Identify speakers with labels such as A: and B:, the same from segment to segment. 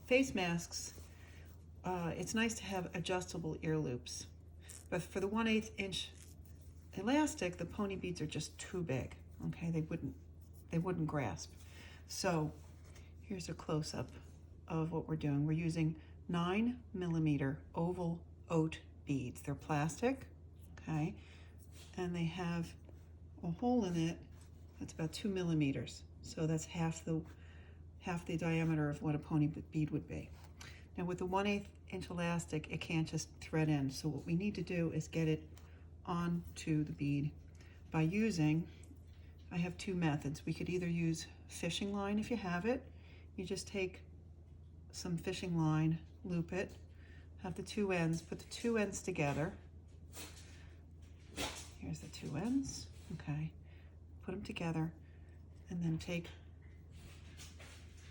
A: face masks, it's nice to have adjustable ear loops. But for the 1/8 inch elastic, the pony beads are just too big. Okay, they wouldn't grasp. So here's a close-up of what we're doing. We're using 9mm oval oat beads. They're plastic, okay, and they have a hole in it that's about 2mm. So that's half the diameter of what a pony bead would be. Now with the 1/8 inch elastic, it can't just thread in. So what we need to do is get it onto the bead by using, I have two methods. We could either use fishing line if you have it. You just take some fishing line, loop it, have the two ends, put the two ends together. Here's the two ends, okay. Put them together and then take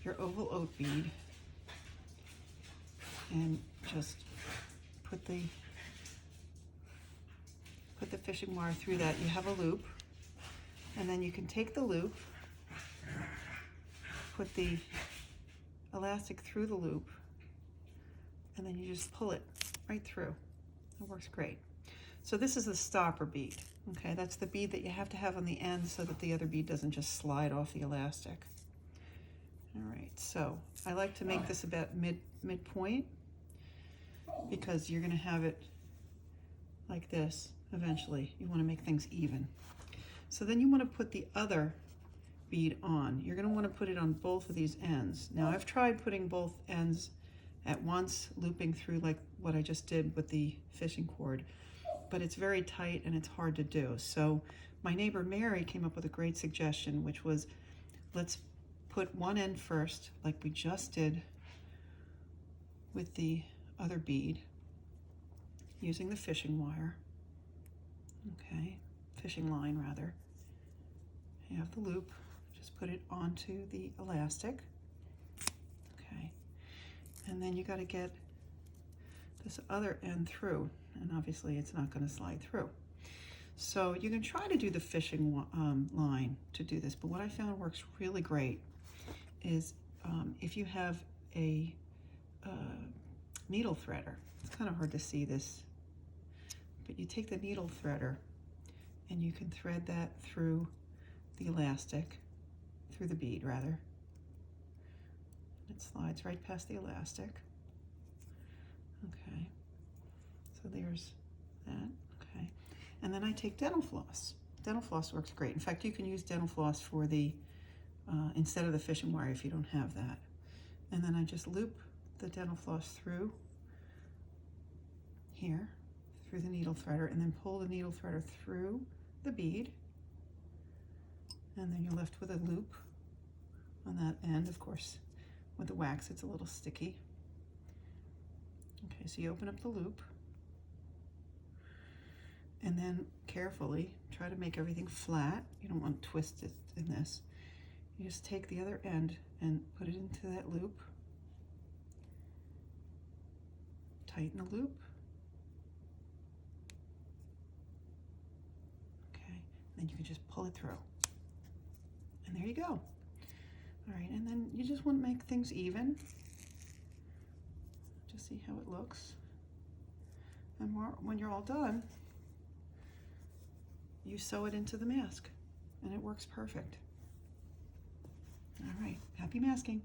A: your oval oat bead and just put the fishing wire through that. You have a loop, and then you can take the loop, put the elastic through the loop, and then you just pull it right through. It works great. So this is the stopper bead, okay? That's the bead that you have to have on the end so that the other bead doesn't just slide off the elastic. All right, so I like to make this about midpoint because you're gonna have it like this eventually. You wanna make things even. So then you wanna put the other bead on. You're gonna wanna put it on both of these ends. Now I've tried putting both ends at once, looping through like what I just did with the fishing cord, but it's very tight and it's hard to do. So my neighbor Mary came up with a great suggestion, which was, let's put one end first, like we just did with the other bead, using the fishing wire, okay, fishing line rather. You have the loop, just put it onto the elastic, okay, and then you got to get this other end through, and obviously it's not going to slide through. So you can try to do the fishing line to do this, but what I found works really great is if you have a needle threader. It's kind of hard to see this, but you take the needle threader and you can thread that through the elastic, through the bead rather. It slides right past the elastic. Okay, so there's that, okay. And then I take dental floss. Dental floss works great. In fact, you can use dental floss for the, instead of the fishing wire if you don't have that. And then I just loop the dental floss through here, through the needle threader, and then pull the needle threader through the bead. And then you're left with a loop on that end. Of course, with the wax, it's a little sticky. Okay, so you open up the loop, and then carefully try to make everything flat. You don't want to twist it in this. You just take the other end and put it into that loop. Tighten the loop. Okay, then you can just pull it through. And there you go. All right, and then you just want to make things even. Just see how it looks. And when you're all done, you sew it into the mask, and it works perfect. All right, happy masking.